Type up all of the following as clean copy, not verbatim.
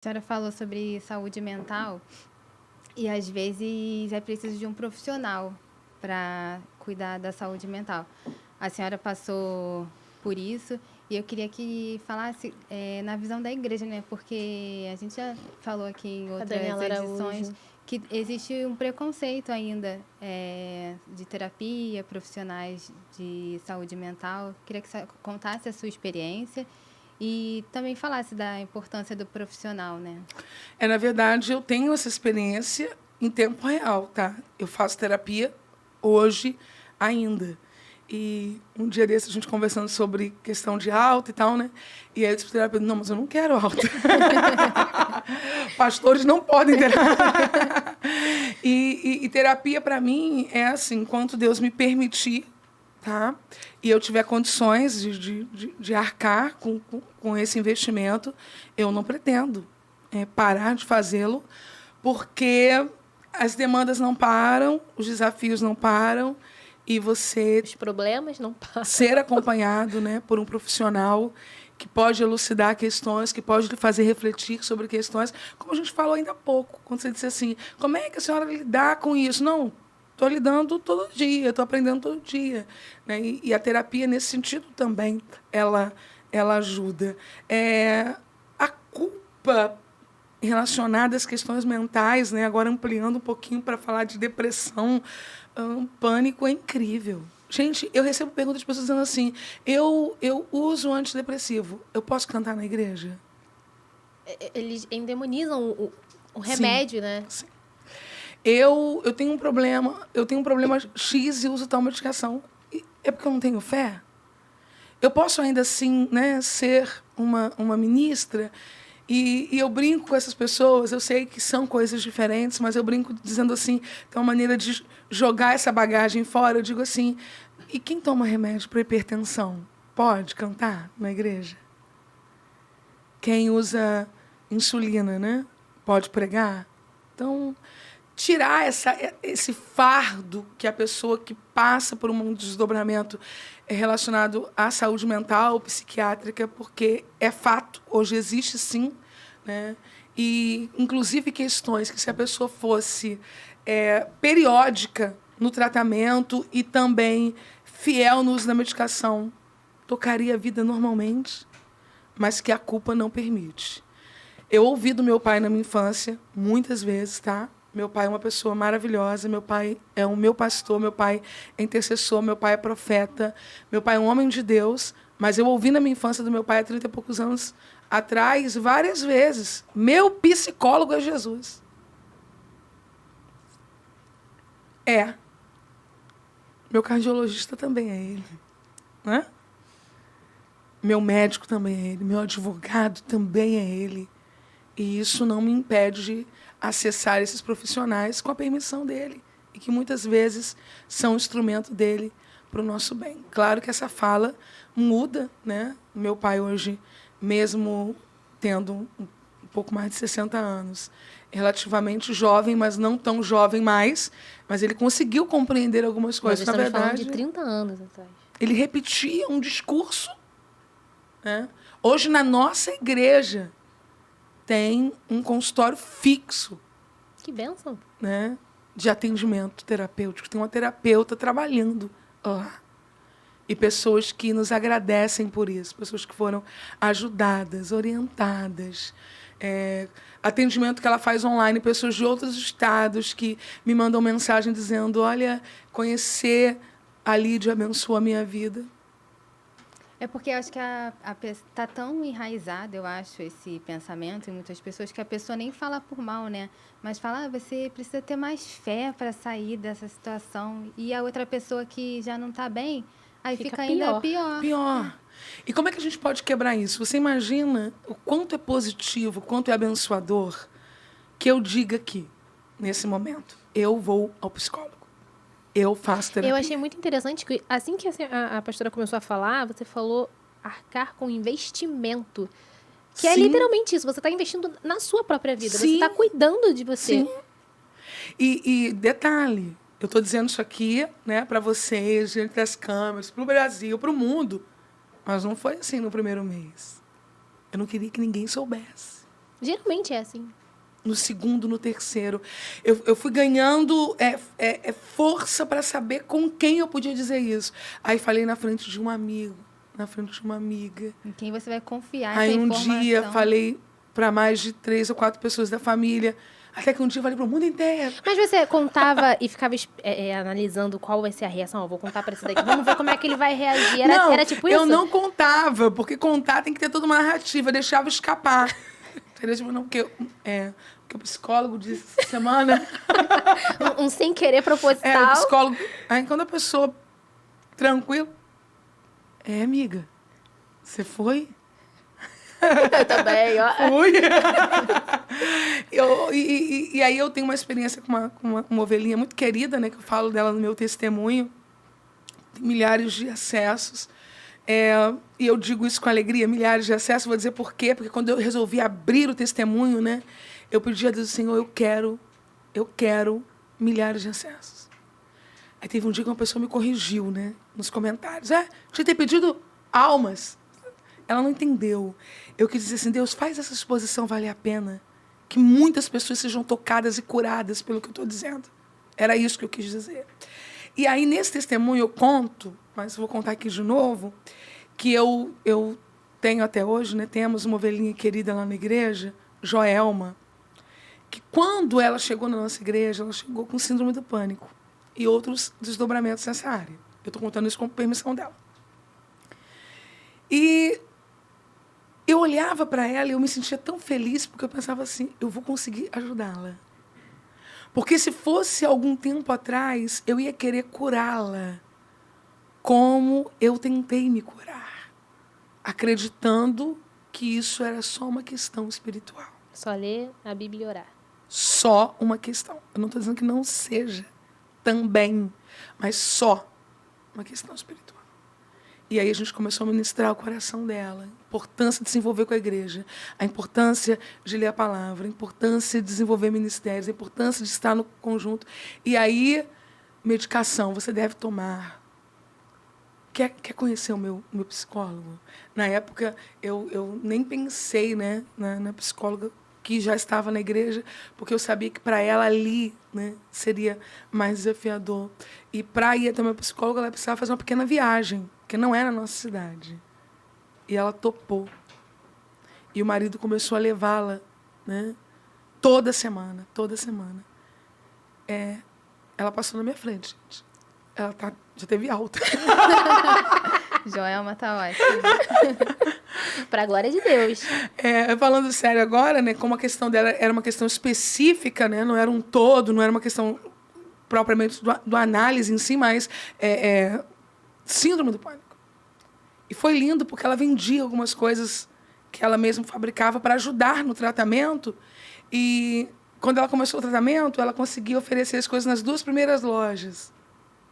A senhora falou sobre saúde mental e, às vezes, é preciso de um profissional para cuidar da saúde mental. A senhora passou por isso e eu queria que falasse na visão da igreja, né? Porque a gente já falou aqui em A outras Daniela edições Araújo. que existe um preconceito ainda de terapia, profissionais de saúde mental. Queria que você contasse a sua experiência e também falasse da importância do profissional, né? Na verdade, eu tenho essa experiência em tempo real, tá? Eu faço terapia hoje ainda. E um dia desse, a gente conversando sobre questão de alta e tal, né? E aí eu disse para o terapeuta, não, mas eu não quero alta. Pastores não podem ter. E terapia, para mim, é assim, enquanto Deus me permitir, tá? E eu tiver condições de arcar com esse investimento, eu não pretendo parar de fazê-lo, porque as demandas não param, os desafios não param, e você Os problemas não passam. ser acompanhado, né, por um profissional que pode elucidar questões, que pode lhe fazer refletir sobre questões, como a gente falou ainda há pouco, quando você disse assim, como é que a senhora lidar com isso? Não, estou lidando todo dia, estou aprendendo todo dia. Né? E a terapia, nesse sentido, também, ela ajuda. A culpa relacionada às questões mentais, né? Agora ampliando um pouquinho para falar de depressão, pânico, é incrível. Gente, eu recebo perguntas de pessoas dizendo assim, eu uso antidepressivo, eu posso cantar na igreja? Eles endemonizam o remédio, Sim, né? sim. Eu tenho um problema X e uso tal medicação. É porque eu não tenho fé? Eu posso ainda assim, né, ser uma ministra e eu brinco com essas pessoas, eu sei que são coisas diferentes, mas eu brinco dizendo assim, que é uma maneira de jogar essa bagagem fora. Eu digo assim, e quem toma remédio para hipertensão pode cantar na igreja? Quem usa insulina, né, pode pregar? Então, tirar esse fardo que a pessoa que passa por um desdobramento relacionado à saúde mental, psiquiátrica, porque é fato, hoje existe sim, né? E, inclusive, questões que, se a pessoa fosse periódica no tratamento e também fiel no uso da medicação, tocaria a vida normalmente, mas que a culpa não permite. Eu ouvi do meu pai na minha infância, muitas vezes, tá? Meu pai é uma pessoa maravilhosa, meu pai é o meu pastor, meu pai é intercessor, meu pai é profeta, meu pai é um homem de Deus, mas eu ouvi na minha infância do meu pai há 30 e poucos anos atrás, várias vezes, meu psicólogo é Jesus. Meu cardiologista também é ele. Né? Meu médico também é ele, meu advogado também é ele. E isso não me impede de acessar esses profissionais com a permissão dele, e que muitas vezes são instrumento dele para o nosso bem. Claro que essa fala muda, né? Meu pai hoje, mesmo tendo um pouco mais de 60 anos, relativamente jovem, mas não tão jovem mais, mas ele conseguiu compreender algumas Nós coisas. Na estamos falando verdade, de 30 anos atrás. ele repetia um discurso. Né? Hoje, na nossa igreja, tem um consultório fixo, Que bênção. né, de atendimento terapêutico. Tem uma terapeuta trabalhando lá. E pessoas que nos agradecem por isso, pessoas que foram ajudadas, orientadas. Atendimento que ela faz online, pessoas de outros estados que me mandam mensagem dizendo, olha, conhecer a Lídia abençoa a minha vida. É porque eu acho que tá tão enraizado, eu acho, esse pensamento em muitas pessoas, que a pessoa nem fala por mal, né? Mas fala, você precisa ter mais fé para sair dessa situação. E a outra pessoa que já não está bem, aí fica ainda pior. Pior. E como é que a gente pode quebrar isso? Você imagina o quanto é positivo, o quanto é abençoador que eu diga aqui, nesse momento, eu vou ao psicólogo. Eu faço terapia. Eu achei muito interessante que, assim que a pastora começou a falar, você falou arcar com investimento. Que é literalmente isso. Você está investindo na sua própria vida. Sim. Você está cuidando de você. Sim. E detalhe, eu estou dizendo isso aqui, né, para vocês, diante das câmeras, para o Brasil, para o mundo. Mas não foi assim no primeiro mês. Eu não queria que ninguém soubesse. Geralmente é assim. No segundo, no terceiro. Eu fui ganhando força para saber com quem eu podia dizer isso. Aí falei na frente de um amigo, na frente de uma amiga. Em quem você vai confiar Aí essa um informação. dia falei para mais de 3 ou 4 pessoas da família. Até que um dia eu falei para o mundo inteiro. Mas você contava e ficava analisando qual vai ser a reação? Ó, vou contar pra esse daqui. Vamos ver como é que ele vai reagir. Era tipo isso? Eu não contava, porque contar tem que ter toda uma narrativa. Eu deixava escapar. Entendeu? Tipo, não, porque o psicólogo disse essa semana. um sem querer proposital. O psicólogo. Aí quando a pessoa tranquila. Amiga, você foi? Eu também, ó. Fui. E aí eu tenho uma experiência com uma ovelhinha muito querida, né? Que eu falo dela no meu testemunho. Tem milhares de acessos. E eu digo isso com alegria, milhares de acessos. Vou dizer por quê. Porque quando eu resolvi abrir o testemunho, né? Eu pedi a Deus, Senhor, eu quero milhares de acessos. Aí teve um dia que uma pessoa me corrigiu, né? Nos comentários. Tinha ter pedido almas. Ela não entendeu. Eu quis dizer assim, Deus, faz essa exposição valer a pena. Que muitas pessoas sejam tocadas e curadas pelo que eu estou dizendo. Era isso que eu quis dizer. E aí, nesse testemunho, eu conto, mas vou contar aqui de novo, que eu tenho até hoje, né? Temos uma ovelhinha querida lá na igreja, Joelma, que quando ela chegou na nossa igreja, ela chegou com síndrome do pânico e outros desdobramentos nessa área. Eu estou contando isso com permissão dela. E eu olhava para ela e eu me sentia tão feliz, porque eu pensava assim, eu vou conseguir ajudá-la. Porque se fosse algum tempo atrás, eu ia querer curá-la como eu tentei me curar, acreditando que isso era só uma questão espiritual. Só ler a Bíblia e orar. Só uma questão. Eu não estou dizendo que não seja também, mas só uma questão espiritual. E aí a gente começou a ministrar o coração dela, a importância de se envolver com a igreja, a importância de ler a palavra, a importância de desenvolver ministérios, a importância de estar no conjunto. E aí, medicação, você deve tomar. Quer conhecer o meu psicólogo? Na época, eu nem pensei, né, na psicóloga que já estava na igreja, porque eu sabia que para ela ali, né, seria mais desafiador. E para ir até uma psicóloga, ela precisava fazer uma pequena viagem, que não era na nossa cidade. E ela topou. E o marido começou a levá-la, né, toda semana. Ela passou na minha frente, gente. Ela já teve alta. Joelma tá ótima. Pra glória de Deus. Falando sério agora, né, como a questão dela era uma questão específica, né, não era um todo, não era uma questão propriamente do análise em si, mas síndrome do pânico. E foi lindo porque ela vendia algumas coisas que ela mesma fabricava para ajudar no tratamento. E quando ela começou o tratamento, ela conseguia oferecer as coisas nas 2 primeiras lojas,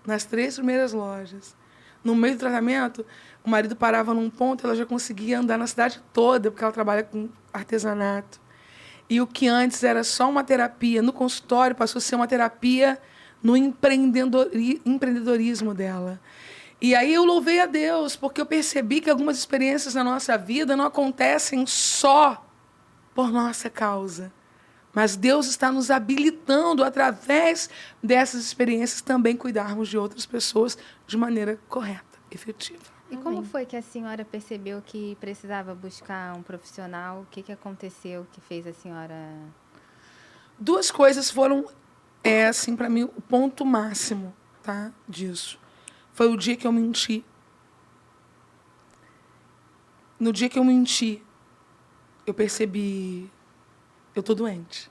nas 3 primeiras lojas. No meio do tratamento, o marido parava num ponto, ela já conseguia andar na cidade toda, porque ela trabalha com artesanato. E o que antes era só uma terapia no consultório, passou a ser uma terapia no empreendedorismo dela. E aí eu louvei a Deus, porque eu percebi que algumas experiências na nossa vida não acontecem só por nossa causa. Mas Deus está nos habilitando, através dessas experiências, também cuidarmos de outras pessoas de maneira correta, efetiva. E como foi que a senhora percebeu que precisava buscar um profissional? O que aconteceu que fez a senhora... 2 coisas foram, assim, para mim, o ponto máximo, tá, disso. Foi o dia que eu menti. No dia que eu menti, eu percebi... Eu estou doente.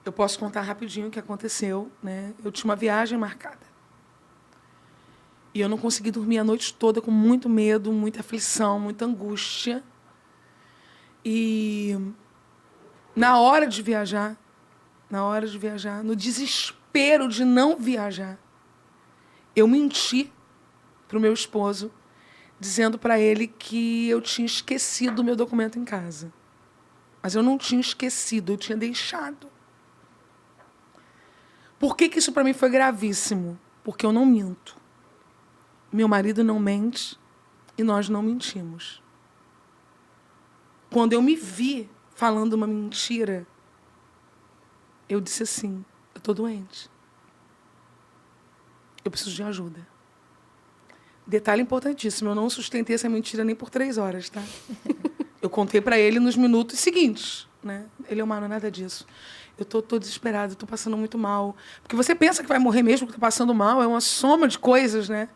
Eu posso contar rapidinho o que aconteceu, né? Eu tinha uma viagem marcada. E eu não consegui dormir a noite toda com muito medo, muita aflição, muita angústia. E na hora de viajar, no desespero de não viajar, eu menti para o meu esposo, dizendo para ele que eu tinha esquecido o meu documento em casa. Mas eu não tinha esquecido, eu tinha deixado. Por que isso para mim foi gravíssimo? Porque eu não minto. Meu marido não mente e nós não mentimos. quando eu me vi falando uma mentira, eu disse assim, eu tô doente. Eu preciso de ajuda. Detalhe importantíssimo, eu não sustentei essa mentira nem por 3 horas, tá? Eu contei para ele nos minutos seguintes, né? Ele é humano, nada disso. Eu tô desesperada, tô passando muito mal. Porque você pensa que vai morrer mesmo, que tá passando mal, é uma soma de coisas, né?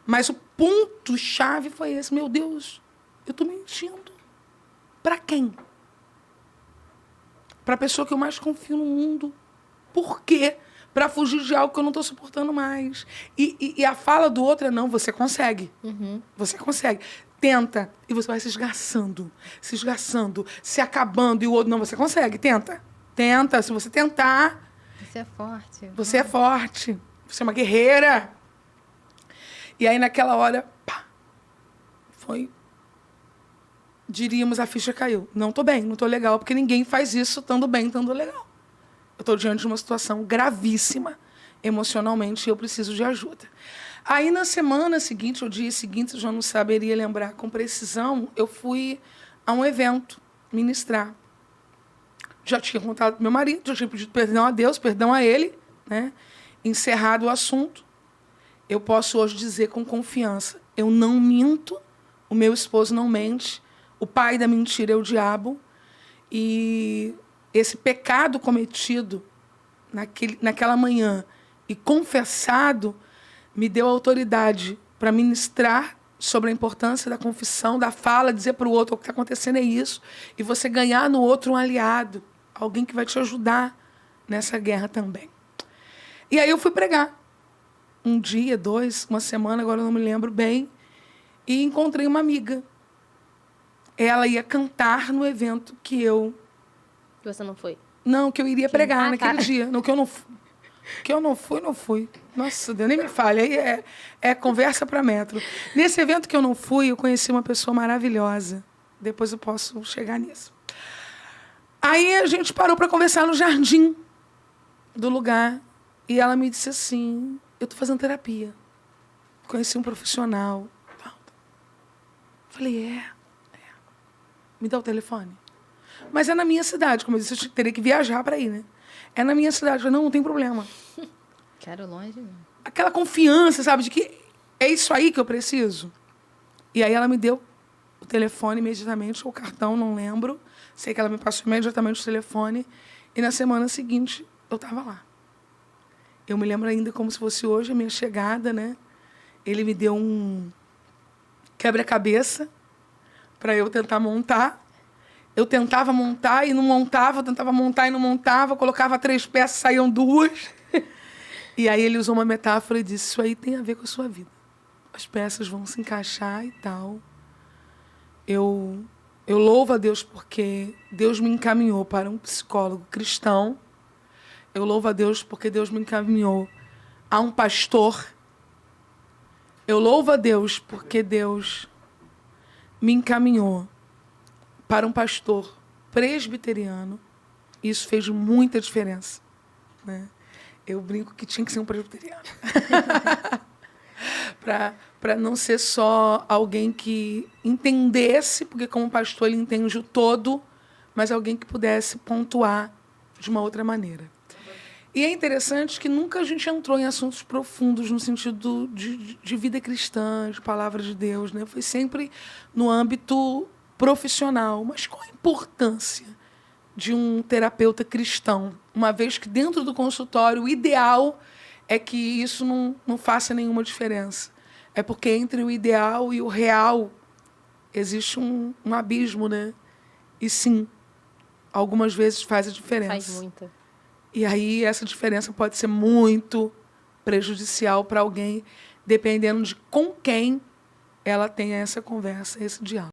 Mas o ponto-chave foi esse. Meu Deus, eu tô mentindo. Para quem? Para a pessoa que eu mais confio no mundo. Por quê? Para fugir de algo que eu não estou suportando mais. E a fala do outro é, não, você consegue. Você consegue. Tenta. E você vai se esgarçando, se acabando. E o outro, não, você consegue. Tenta. Tenta. Se você tentar... Você é forte. Você é forte. Você é uma guerreira. E aí, naquela hora, pá, foi... Diríamos, a ficha caiu. Não estou bem, não estou legal, porque ninguém faz isso estando bem, estando legal. Eu estou diante de uma situação gravíssima, emocionalmente, e eu preciso de ajuda. Aí, na semana seguinte, ou dia seguinte, eu já não saberia lembrar com precisão, eu fui a um evento ministrar. Já tinha contado com meu marido, já tinha pedido perdão a Deus, perdão a ele, né? Encerrado o assunto. Eu posso hoje dizer com confiança, eu não minto, o meu esposo não mente, o pai da mentira é o diabo, e esse pecado cometido naquela manhã e confessado me deu autoridade para ministrar sobre a importância da confissão, da fala, dizer para o outro, o que está acontecendo é isso, e você ganhar no outro um aliado, alguém que vai te ajudar nessa guerra também. E aí eu fui pregar. Um dia, 2, uma semana, agora eu não me lembro bem, e encontrei uma amiga. Ela ia cantar no evento que eu... Que você não foi? Não, que eu iria pregar naquele dia. No que eu não fui. Nossa, Deus, nem me fale. Aí é conversa para metro. Nesse evento que eu não fui, eu conheci uma pessoa maravilhosa. Depois eu posso chegar nisso. Aí a gente parou para conversar no jardim do lugar. E ela me disse assim, eu estou fazendo terapia. Conheci um profissional. Falei, me dá o telefone. Mas é na minha cidade, como eu disse, eu teria que viajar para ir, né? É na minha cidade. Eu falei, não tem problema. Quero longe mesmo. Aquela confiança, sabe, de que é isso aí que eu preciso. E aí ela me deu o telefone imediatamente, ou o cartão, não lembro. Sei que ela me passou imediatamente o telefone. E na semana seguinte, eu estava lá. Eu me lembro ainda como se fosse hoje a minha chegada, né? Ele me deu um quebra-cabeça para eu tentar montar. Eu tentava montar e não montava, eu tentava montar e não montava, colocava 3 peças, saíam 2. E aí ele usou uma metáfora e disse, isso aí tem a ver com a sua vida. As peças vão se encaixar e tal. Eu louvo a Deus porque Deus me encaminhou para um psicólogo cristão. Eu louvo a Deus porque Deus me encaminhou a um pastor. Eu louvo a Deus porque Deus me encaminhou para um pastor presbiteriano. Isso fez muita diferença, né? Eu brinco que tinha que ser um presbiteriano. Para não ser só alguém que entendesse, porque como pastor ele entende o todo, mas alguém que pudesse pontuar de uma outra maneira. E é interessante que nunca a gente entrou em assuntos profundos no sentido de vida cristã, de palavra de Deus, né? Foi sempre no âmbito profissional. Mas qual a importância de um terapeuta cristão? Uma vez que dentro do consultório o ideal é que isso não faça nenhuma diferença. É porque entre o ideal e o real existe um abismo, né? E sim, algumas vezes faz a diferença. Faz muita. E aí essa diferença pode ser muito prejudicial para alguém, dependendo de com quem ela tenha essa conversa, esse diálogo.